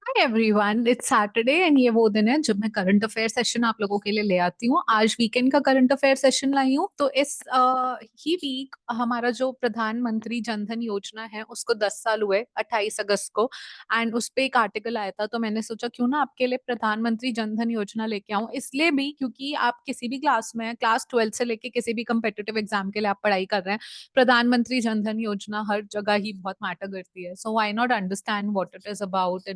Hi everyone, it's Saturday and ये वो दिन है जब मैं करंट अफेयर सेशन आप लोगों के लिए ले आती हूँ। आज वीकेंड का करंट अफेयर सेशन लाई हूँ। तो इस ही वीक हमारा जो प्रधानमंत्री जनधन योजना है उसको 10 साल हुए 28 अगस्त को। एंड उस पे एक आर्टिकल आया था, तो मैंने सोचा क्यों ना आपके लिए प्रधानमंत्री जनधन योजना लेके आऊँ। इसलिए भी क्योंकि आप किसी भी क्लास में, क्लास 12 से लेके किसी भी कंपेटिटिव एग्जाम के लिए आप पढ़ाई कर रहे हैं, प्रधानमंत्री जनधन योजना हर जगह ही बहुत मैटर करती है। So why not understand what it is about and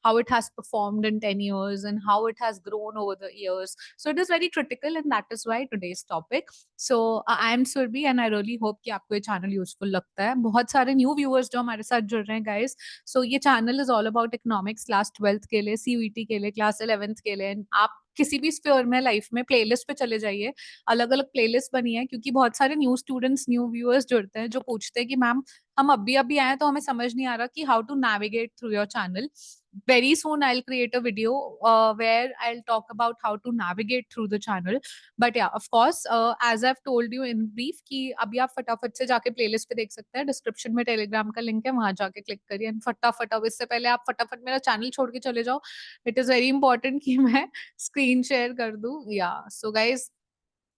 how it has performed in 10 years and how it has grown over the years. So it is very critical, and that is why today's topic. So I am Surbi and I really hope कि आपको ये channel useful लगता है। बहुत सारे new viewers जो हमारे साथ जुड़ रहे हैं guys. So ये channel is all about economics class 12th के लिए, CUET के लिए, class 11th के लिए। आप किसी भी स्पेयर में लाइफ में प्लेलिस्ट पे चले जाइए, अलग अलग प्लेलिस्ट बनी है क्योंकि बहुत सारे न्यू स्टूडेंट्स, न्यू व्यूअर्स जुड़ते हैं जो पूछते हैं कि मैम हम अभी अभी आए तो हमें समझ नहीं आ रहा कि how to navigate through your channel. Very soon I'll create a video where I'll talk about how to navigate through the channel. But yeah, of course, as I've told you in brief कि अभी आप फटाफट से जाके playlist पे देख सकते हैं। डिस्क्रिप्शन में टेलीग्राम का लिंक है, वहां जाके क्लिक करिए। फटाफट, अब इससे पहले आप फटाफट मेरा चैनल छोड़ के चले जाओ। इट इज वेरी इंपॉर्टेंट कि मैं स्क्रीन शेयर कर दूं। या so guys,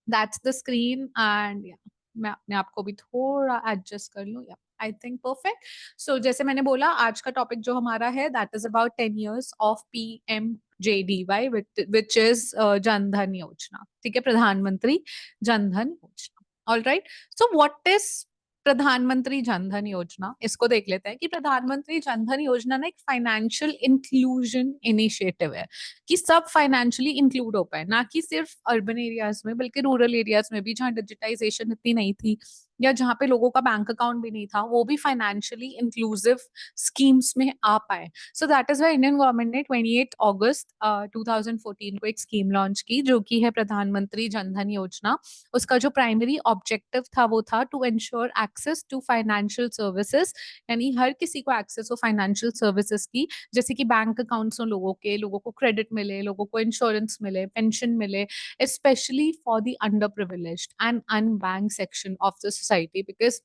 that's the screen and या मैं अपने आप को भी थोड़ा एडजस्ट कर लूं। या आई थिंक परफेक्ट। सो जैसे मैंने बोला, आज का टॉपिक जो हमारा है that is about 10 years of PMJDY which is Jan Dhan योजना। ठीक है, प्रधानमंत्री जनधन योजना। All right. So what is प्रधानमंत्री जनधन योजना, इसको देख लेते हैं कि प्रधानमंत्री जनधन योजना ना एक फाइनेंशियल इंक्लूजन इनिशिएटिव है कि सब फाइनेंशियली इंक्लूड हो पाए, ना कि सिर्फ अर्बन एरियाज में बल्कि रूरल एरियाज में भी, जहाँ डिजिटाइजेशन इतनी नहीं थी या जहाँ पे लोगों का बैंक अकाउंट भी नहीं था, वो भी फाइनेंशियली इंक्लूसिव स्कीम्स में आ पाए। So that is why Indian government ने 28 अगस्त 2014 को एक स्कीम लॉन्च की जो कि है प्रधानमंत्री जनधन योजना। उसका जो प्राइमरी ऑब्जेक्टिव था वो था to ensure access to financial services, यानी हर किसी को एक्सेस हो फाइनेंशियल सर्विसेज की, जैसे कि बैंक अकाउंट्स हो लोगों के, लोगों को क्रेडिट मिले, लोगों को इंश्योरेंस मिले, पेंशन मिले, especially for the underprivileged and unbanked section of the society, because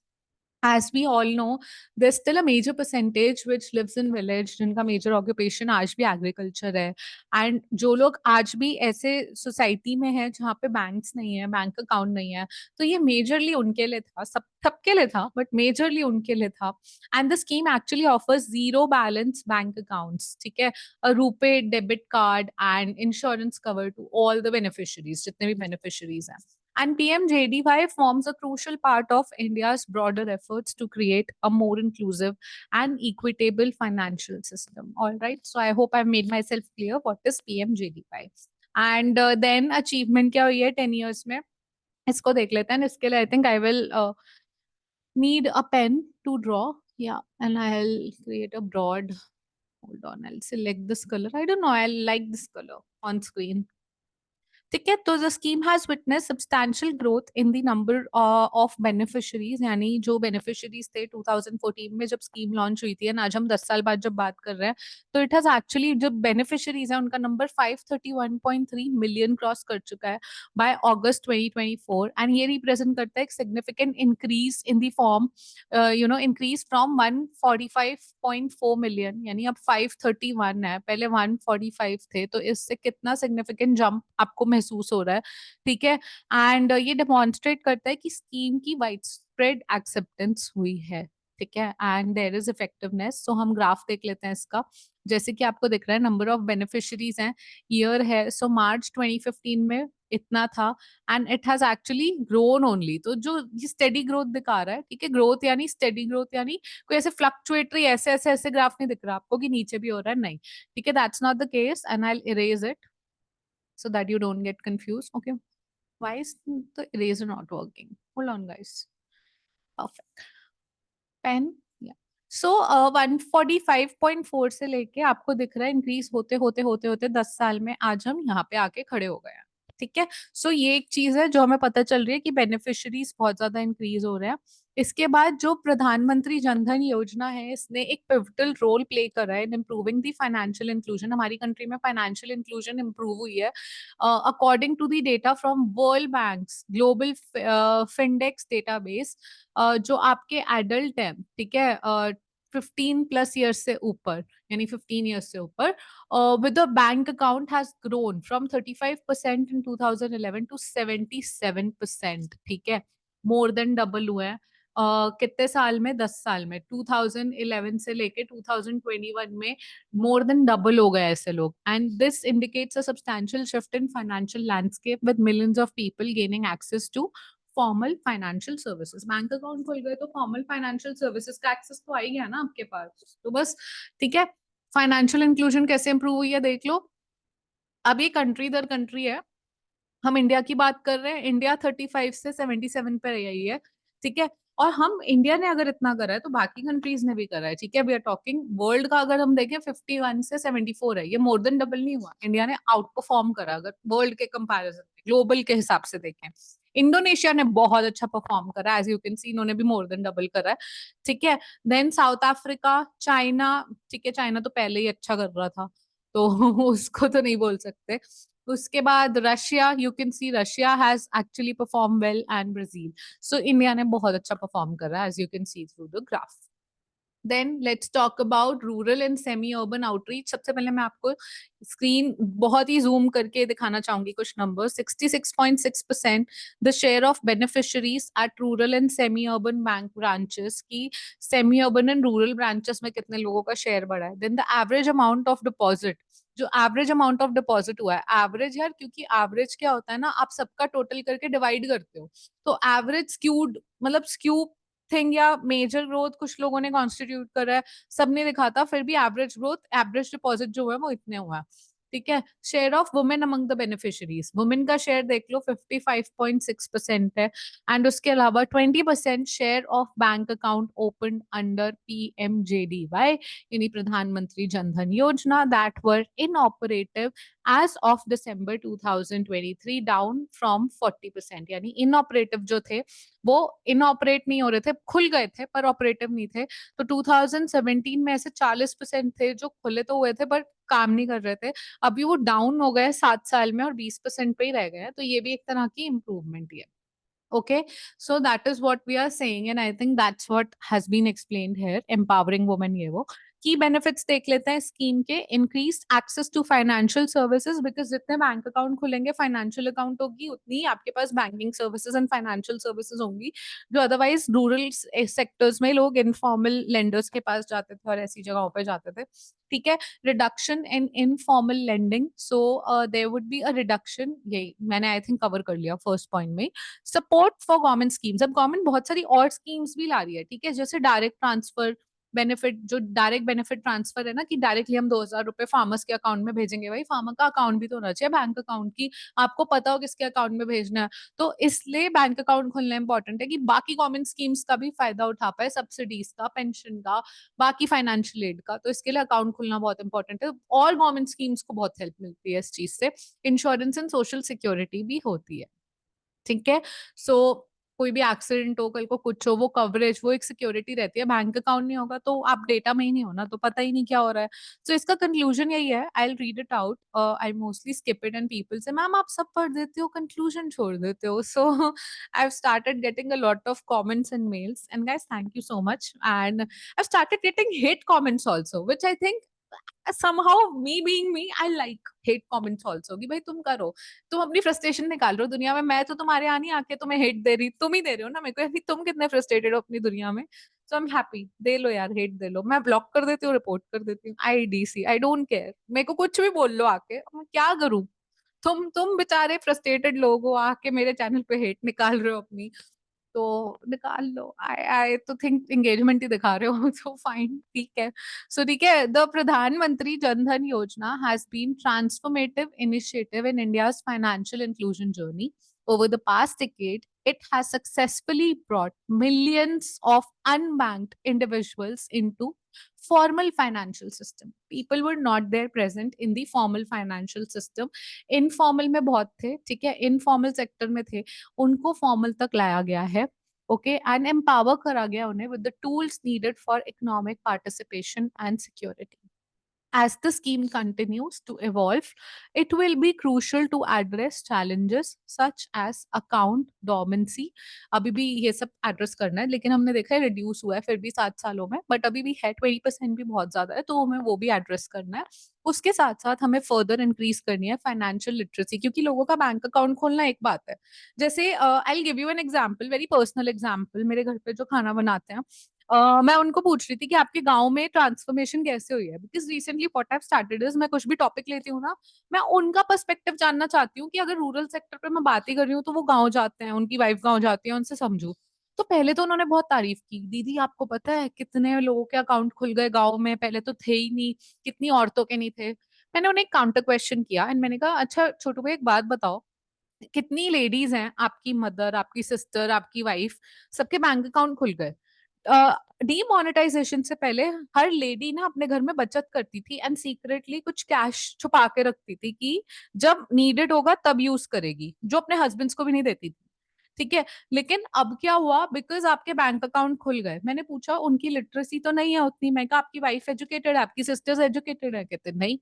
as we all know, there's still a major percentage which lives in village जिनका major occupation आज भी agriculture है। एंड जो लोग आज भी ऐसे सोसाइटी में है जहाँ पे बैंक्स नहीं है, बैंक अकाउंट नहीं है, तो ये मेजरली उनके लिए था। सब सबके लिए था बट मेजरली उनके लिए था। And the scheme actually offers zero balance bank accounts, ठीक है, a RuPay debit card and insurance cover to all the beneficiaries, जितने भी बेनिफिशरीज हैं। And PMJDY forms a crucial part of India's broader efforts to create a more inclusive and equitable financial system. All right. So I hope I've made myself clear what is PMJDY. And then achievement क्या हुई है 10 years में, इसको देख लेते हैं। इसके लिए I think I will need a pen to draw. Yeah. And I'll create a broad, hold on, I'll select this color. I don't know. I like this color on screen. ठीक है, तो the scheme has witness substantial growth in the number of beneficiaries, यानी जो beneficiaries थे 2014 में जब scheme launch हुई थी, आज हम 10 साल बाद जब बात कर रहे हैं, तो इट हैज एक्चुअली, जो बेनिफिशरीज है उनका नंबर 531.3 मिलियन क्रॉस कर चुका है बाय अगस्त 2024। एंड ये रिप्रेजेंट करता है एक significant increase in the form, increase from 145.4 million, यानी अब 531 है, पहले 145 थे। तो इससे कितना सिग्निफिकेंट जंप आपको महसूस हो रहा है, ठीक है। एंड ये डेमोन्स्ट्रेट करता है कि स्कीम की वाइड स्प्रेड एक्सेप्टेंस हुई है, ठीक है, एंड देयर इज इफेक्टिवनेस। सो हम ग्राफ देख लेते हैं इसका। जैसे कि आपको दिख रहा है नंबर ऑफ बेनिफिशरीज हैं, ईयर है, सो मार्च 2015 में इतना था and it has actually grown only. तो जो ये स्टेडी ग्रोथ दिखा रहा है, ठीक है, ग्रोथ यानी स्टेडी ग्रोथ, यानी कोई ऐसे फ्लक्चुएटरी ऐसे ऐसे ऐसे ग्राफ नहीं दिख रहा आपको कि नीचे भी हो रहा है, नहीं, ठीक है, that's not the case and I erase it so that you don't get confused. Okay, why is the eraser not working? Hold on, guys. Perfect. Pen. Yeah. So 145.4 से लेके आपको दिख रहा है इंक्रीज होते होते होते होते 10 साल में आज हम यहाँ पे आके खड़े हो गए हैं, ठीक है। सो ये एक चीज है जो हमें पता चल रही है कि बेनिफिशरीज बहुत ज्यादा इंक्रीज हो रहे हैं। इसके बाद जो प्रधानमंत्री जनधन योजना है, इसने एक पिवटल रोल प्ले करा है in improving the financial inclusion. हमारी कंट्री में फाइनेंशियल इंक्लूजन इंप्रूव हुई है according to the data from world bank's global findex database. जो आपके एडल्ट हैं, ठीक है, 15+ ईयर्स से ऊपर, यानी 15 ईयर्स से ऊपर, with a bank account has grown from 35% in 2011 to 77%, ठीक है, more than double हुआ है। कितने साल में? 10 साल में। 2011 से लेके 2021 में more than double हो गए ऐसे लोग। And this indicates a substantial shift in financial landscape with millions of people gaining access to formal financial services. Bank account खुल गए तो फॉर्मल फाइनेंशियल सर्विसेज का एक्सेस तो आ ही गया ना आपके पास, तो बस, ठीक है। फाइनेंशियल इंक्लूजन कैसे इंप्रूव हुई है देख लो। अब ये कंट्री दर कंट्री है, हम इंडिया की बात कर रहे हैं, इंडिया 35 से 77 पे रही है, ठीक है। और हम इंडिया ने अगर इतना करा है तो बाकी कंट्रीज ने भी करा है, ठीक है। वी आर टॉकिंग वर्ल्ड का, अगर हम देखें 51 से 74 है, ये मोर देन डबल नहीं हुआ, इंडिया ने आउट परफॉर्म करा अगर वर्ल्ड के कंपैरिजन में, ग्लोबल के हिसाब से देखें। इंडोनेशिया ने बहुत अच्छा परफॉर्म करा, एज यू कैन सी, इन्होंने भी मोर देन डबल करा है, ठीक है। देन साउथ अफ्रीका, चाइना, ठीक है, चाइना तो पहले ही अच्छा कर रहा था, तो उसको तो नहीं बोल सकते। उसके बाद Russia, you can see Russia has actually perform well, and Brazil. So India ने बहुत अच्छा परफॉर्म करा है, as you can see through the graph. Then let's talk about rural and semi urban outreach. सबसे पहले मैं आपको स्क्रीन बहुत ही जूम करके दिखाना चाहूंगी कुछ number. 66.6% the share of beneficiaries at rural and semi urban bank branches की, semi urban and rural branches में कितने लोगों का शेयर बढ़ा है। Then the average amount of deposit, जो एवरेज अमाउंट ऑफ डिपॉजिट हुआ है, एवरेज यार, क्योंकि एवरेज क्या होता है ना, आप सबका टोटल करके डिवाइड करते हो, तो एवरेज स्क्यूड, मतलब स्क्यू थिंग या मेजर ग्रोथ कुछ लोगों ने कॉन्स्टिट्यूट करा है, सबने लिखा था, फिर भी एवरेज ग्रोथ, एवरेज डिपॉजिट जो है वो इतने हुआ है, ठीक है। Share of women among the beneficiaries, women का शेयर देख लो 55.6% है। एंड उसके अलावा 20% share of bank account open under PMJDY, यानी Pradhan Mantri Jan Dhan Yojana, that were inoperative as of December 2023, down from 40%, यानी इनऑपरेटिव जो थे वो इनऑपरेट नहीं हो रहे थे, खुल गए थे पर ऑपरेटिव नहीं थे। तो 2017 में ऐसे 40% थे जो खुले तो हुए थे बट काम नहीं कर रहे थे, अभी वो डाउन हो गए 7 साल में और 20% पे ही रह गए हैं, तो ये भी एक तरह की इम्प्रूवमेंट ही है। Okay, so that is what we are saying, and I think that's what has been explained here, empowering women, ये वो की बेनिफिट्स देख लेते हैं स्कीम के। Increase access to financial services, because जितने बैंक अकाउंट खुलेंगे, financial account होगी, उतनी ही आपके पास banking services and financial services होंगी, जो अदरवाइज रूरल सेक्टर्स में लोग इनफॉर्मल लेंडर्स के पास जाते थे और ऐसी जगहों पे जाते थे, ठीक है। Reduction in informal lending, so there would be a reduction, यही मैंने आई थिंक कवर कर लिया फर्स्ट पॉइंट में। सपोर्ट फॉर गवर्नमेंट स्कीम्स, अब गवर्नमेंट बहुत सारी और स्कीम्स भी ला रही है, ठीक है, जैसे डायरेक्ट ट्रांसफर बेनिफिट, जो डायरेक्ट बेनिफिट ट्रांसफर है ना, कि डायरेक्टली हम 2,000 रुपए फार्मर्स के अकाउंट में भेजेंगे, भाई फार्मर का अकाउंट भी तो होना चाहिए बैंक अकाउंट की, आपको पता हो किसके अकाउंट में भेजना है, तो इसलिए बैंक अकाउंट खोलना इंपॉर्टेंट है कि बाकी गवर्नमेंट स्कीम्स का भी फायदा उठा पाए, सब्सिडीज का, पेंशन का, बाकी फाइनेंशियल एड का, तो इसके लिए अकाउंट खुलना बहुत इंपॉर्टेंट है, और गवर्नमेंट स्कीम्स को बहुत हेल्प मिलती है इस चीज से, इंश्योरेंस एंड सोशल सिक्योरिटी भी होती है, ठीक है। सो कोई भी एक्सीडेंट हो, कल को कुछ हो, वो कवरेज, वो एक सिक्योरिटी रहती है। बैंक अकाउंट नहीं होगा तो आप डेटा में ही नहीं हो ना, तो पता ही नहीं क्या हो रहा है। सो इसका कंक्लूजन यही है, I will read it out, I mostly skip it, and people से मैम आप सब पढ़ देते हो, कंक्लूजन छोड़ देते हो। So I have started getting a lot of comments and mails, and guys thank you so much, and I have started getting hate comments also, which I think somehow, me being me, I like hate comments also, कि भाई तुम करो, तुम अपनी frustration निकाल रहे हो दुनिया में, मैं तो तुम्हारे यहाँ नहीं आके तुम्हें हेट दे रही, तुम ही दे रहे हो ना मेरे को, यानी तुम कितने फ्रस्ट्रेटेड हो अपनी दुनिया में। सो आई एम हैप्पी, दे लो यार, हेट दे लो, मैं ब्लॉक कर देती हूँ, रिपोर्ट कर देती हूँ, IDC, आई डोंट केयर, मेरे को कुछ भी बोल लो आके, मैं क्या करूँ। तुम बेचारे फ्रस्ट्रेटेड लोग हो, आके मेरे चैनल पे हेट निकाल रहे हो अपनी, तो निकाल लो, आई तो थिंक एंगेजमेंट ही दिखा रहे हो, सो फाइन, ठीक है। सो ठीक है, the Pradhan Mantri Jan Dhan Yojana has been transformative initiative in India's financial inclusion journey. Over the past decade, it has successfully brought millions of unbanked individuals into formal financial system. People were not there present in the formal financial system. Informal में बहुत थे, ठीक है, informal sector में थे, उनको formal तक लाया गया है, ओके, एंड एम्पावर करा गया उन्हें with the tools needed for economic participation and security. As the scheme continues to evolve, it will be crucial to address challenges such as account dormancy. अभी भी ये सब एड्रेस करना है, लेकिन हमने देखा है रिड्यूस हुआ है फिर भी 7 सालों में, बट अभी भी है 20% भी बहुत ज्यादा है, तो हमें वो भी एड्रेस करना है। उसके साथ साथ हमें फर्दर इंक्रीज करनी है फाइनेंशियल लिटरेसी, क्योंकि लोगों का बैंक अकाउंट खोलना एक बात है। जैसे I give you an example, very personal example. मेरे घर पे जो खाना बनाते हैं, मैं उनको पूछ रही थी कि आपके गाँव में ट्रांसफॉर्मेशन कैसे हुई है? Because recently what I have started is, मैं कुछ भी टॉपिक लेती हूँ ना, मैं उनका पर्सपेक्टिव जानना चाहती हूँ कि अगर रूरल सेक्टर पे मैं बात ही कर रही हूँ, तो वो गाँव जाते हैं, उनकी वाइफ गाँव जाती है, उनसे समझूँ। तो पहले तो उन्होंने बहुत तारीफ़ की, "दीदी आपको पता है कितने लोगों के अकाउंट खुल गए गाँव में, पहले तो थे ही नहीं, कितनी औरतों के नहीं थे।" मैंने उन्हें एक काउंटर क्वेश्चन किया एंड मैंने कहा, "अच्छा छोटू भई एक बात बताओ, कितनी लेडीज़ हैं, आपकी मदर, आपकी सिस्टर, आपकी वाइफ, सबके बैंक अकाउंट खुल गए। डीमोनेटाइजेशन से पहले हर लेडी ना अपने घर में बचत करती थी एंड सीक्रेटली कुछ कैश छुपा के रखती थी कि जब नीडेड होगा तब यूज़ करेगी, जो अपने हस्बैंड्स को भी नहीं देती थी। ठीक है? लेकिन अब क्या हुआ, बिकॉज़ आपके बैंक अकाउंट खुल गए। मैंने पूछा उनकी लिटरेसी तो नहीं है उतनी, मैं कहा आपकी वाइफ एजुकेटेड है, आपकी सिस्टर्स एजुकेटेड है? कहते नहीं।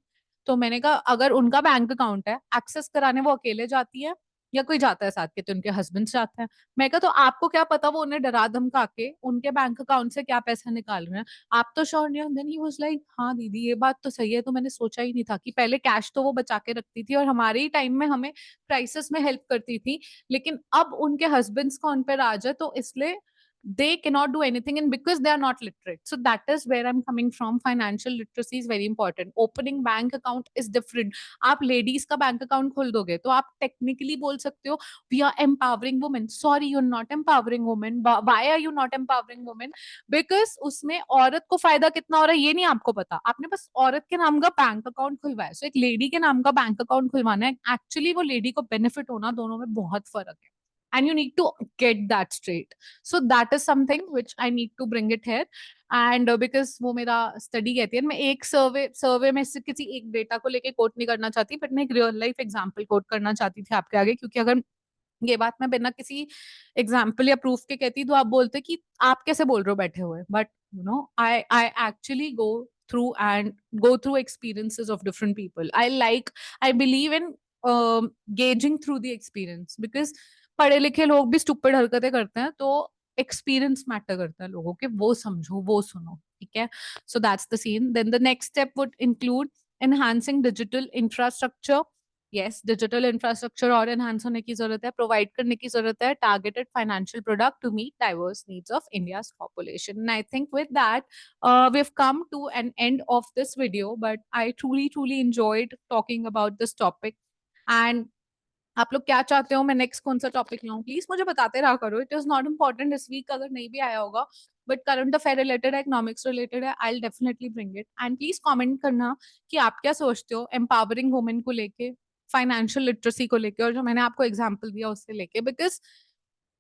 तो मैंने कहा अगर उनका बैंक अकाउंट है, एक्सेस कराने वो अकेले जाती है या कोई जाता है साथ के? तो उनके हस्बैंड्स जाते हैं। मैं कहा तो आपको क्या पता वो उन्हें डरा धमका के उनके बैंक अकाउंट से क्या पैसा निकाल रहे हैं? आप तो श्योर नहीं हो। देन ही वाज़ लाइक हाँ दीदी ये बात तो सही है, तो मैंने सोचा ही नहीं था कि पहले कैश तो वो बचा के रखती थी और हमारे ही टाइम में हमें क्राइसिस में हेल्प करती थी। लेकिन अब उनके हस्बैंड्स का उन पे राज है, तो इसलिए they cannot do anything, and because they are not literate. So that is where I'm coming from. Financial literacy is very important. Opening bank account is different. आप लेडीज का बैंक अकाउंट खोल दोगे तो आप टेक्निकली बोल सकते हो we are empowering women. Sorry, you are not empowering women. Why are you not empowering women? Because उसमें औरत को फायदा कितना हो रहा है ये नहीं आपको पता। आपने बस औरत के नाम का बैंक अकाउंट खुलवाया। सो एक लेडी के नाम का बैंक अकाउंट खुलवाना है, एक्चुअली वो लेडी को बेनिफिट होना, दोनों में बहुत फर्क है। And you need to get that straight. So that is something which I need to bring it here. And because वो मेरा स्टडी कहती है, मैं एक सर्वे में से किसी एक डेटा को लेके कोट नहीं करना चाहती, बट मैं एक रियल लाइफ एग्जांपल कोट करना चाहती थी आपके आगे, क्योंकि अगर ये बात मैं बिना किसी एग्जाम्पल या प्रूफ के कहती तो आप बोलते कि आप कैसे बोल रहे हो बैठे हुए। But you know I I actually go through experiences of different people. I believe in gauging through the experience, because पढ़े लिखे लोग भी स्टूपिड हरकतें करते हैं, तो एक्सपीरियंस मैटर करता है लोगों के, वो समझो वो सुनो। ठीक है? So that's the scene. Then the next step would include enhancing digital infrastructure. Yes, digital infrastructure और एनहांस होने की जरूरत है, प्रोवाइड करने की जरूरत है targeted financial product to meet diverse needs of India's population. I think with that we've come to an end of this video, but I truly enjoyed talking about this topic. And आप लोग क्या चाहते हो मैं next कौन सा topic लाऊं, please मुझे बताते रहा करो। इट इज नॉट इम्पोर्टेंट इस वीक अगर नहीं भी आया होगा, बट करंट अफेयर रिलेटेड है, इकोनॉमिक्स रिलेटेड है, I definitely bring it. And please comment करना कि आप क्या सोचते हो एम्पावरिंग वुमेन को लेके, फाइनेंशियल लिटरेसी को लेके, और जो मैंने आपको एग्जाम्पल दिया उससे लेके। बिकॉज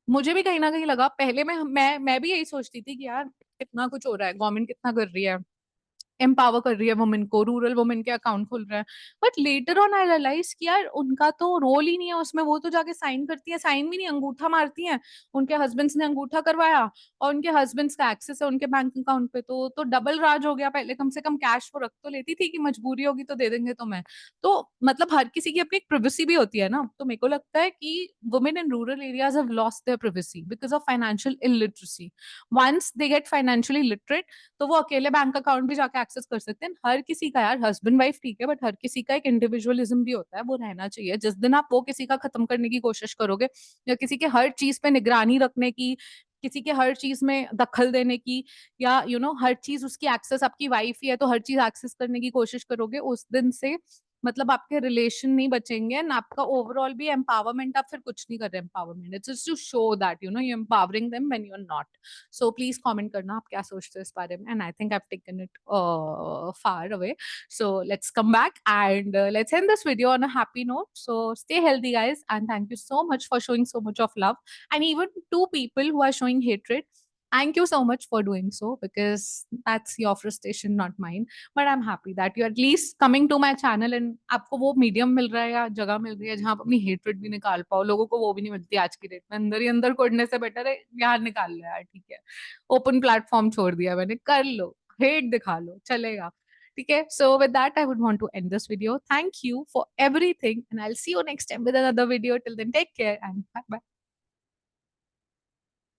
मुझे भी कहीं ना कहीं लगा पहले मैं भी यही सोचती थी कि यार कितना कुछ हो रहा है, गवर्नमेंट कितना कर रही है, एम्पावर कर रही है वुमेन को, रूरल वुमेन के अकाउंट खुल रहे हैं। But later on I realise कि यार उनका तो रोल ही नहीं है उसमें, वो तो जाके साइन करती है, साइन भी नहीं अंगूठा मारती हैं। उनके हस्बैंड्स ने अंगूठा करवाया और उनके हस्बैंड्स का एक्सेस है उनके बैंक अकाउंट पे, तो डबल राज हो गया। पहले कम से कम कैश वो रख तो लेती थी कि मजबूरी होगी तो दे देंगे तुम्हें। तो मतलब हर किसी की अपनी एक प्रिवेसी भी होती है ना। तो मेरे को लगता है कि women in rural areas have lost their privacy because of financial illiteracy. Once they get financially literate, तो वो अकेले बैंक अकाउंट भी जाके एक्सेस कर सकते हैं। हर किसी का, यार हस्बैंड वाइफ ठीक है, बट हर किसी का एक इंडिविजुअलिज्म भी होता है, वो रहना चाहिए। जिस दिन आप वो किसी का खत्म करने की कोशिश करोगे, या किसी के हर चीज पे निगरानी रखने की, किसी के हर चीज में दखल देने की, या हर चीज उसकी एक्सेस, आपकी वाइफ ही है तो हर चीज एक्सेस करने की कोशिश करोगे, उस दिन से मतलब आपके रिलेशन नहीं बचेंगे एंड आपका ओवरऑल भी एम्पावरमेंट, आप फिर कुछ नहीं कर रहे। Empowerment it's just to show that you empowering them when you are not. So please comment करना आप क्या सोचते हो इस बारे में। And I think I have taken it far away. So let's come back and let's end this video on a happy note. So stay healthy guys and thank you so much for showing so much of love, and even to people who are showing hatred, thank you so much for doing so, because that's your frustration, not mine. But I'm happy that you're at least coming to my channel and आपको वो medium मिल रहा है या जगह मिल रही है जहाँ आप अपनी हेट्रेड भी निकाल पाओ। लोगों को वो भी नहीं मिलती आज की डेट में, अंदर ही अंदर कोड़ने से बेटर है यार निकाल लो यार। ठीक है, ओपन प्लेटफॉर्म छोड़ दिया मैंने, कर लो, हेट दिखा लो, चलेगा। ठीक है, so with that I would want to end this video. Thank you for everything and I will see you next time with another video. Till then take care and bye bye.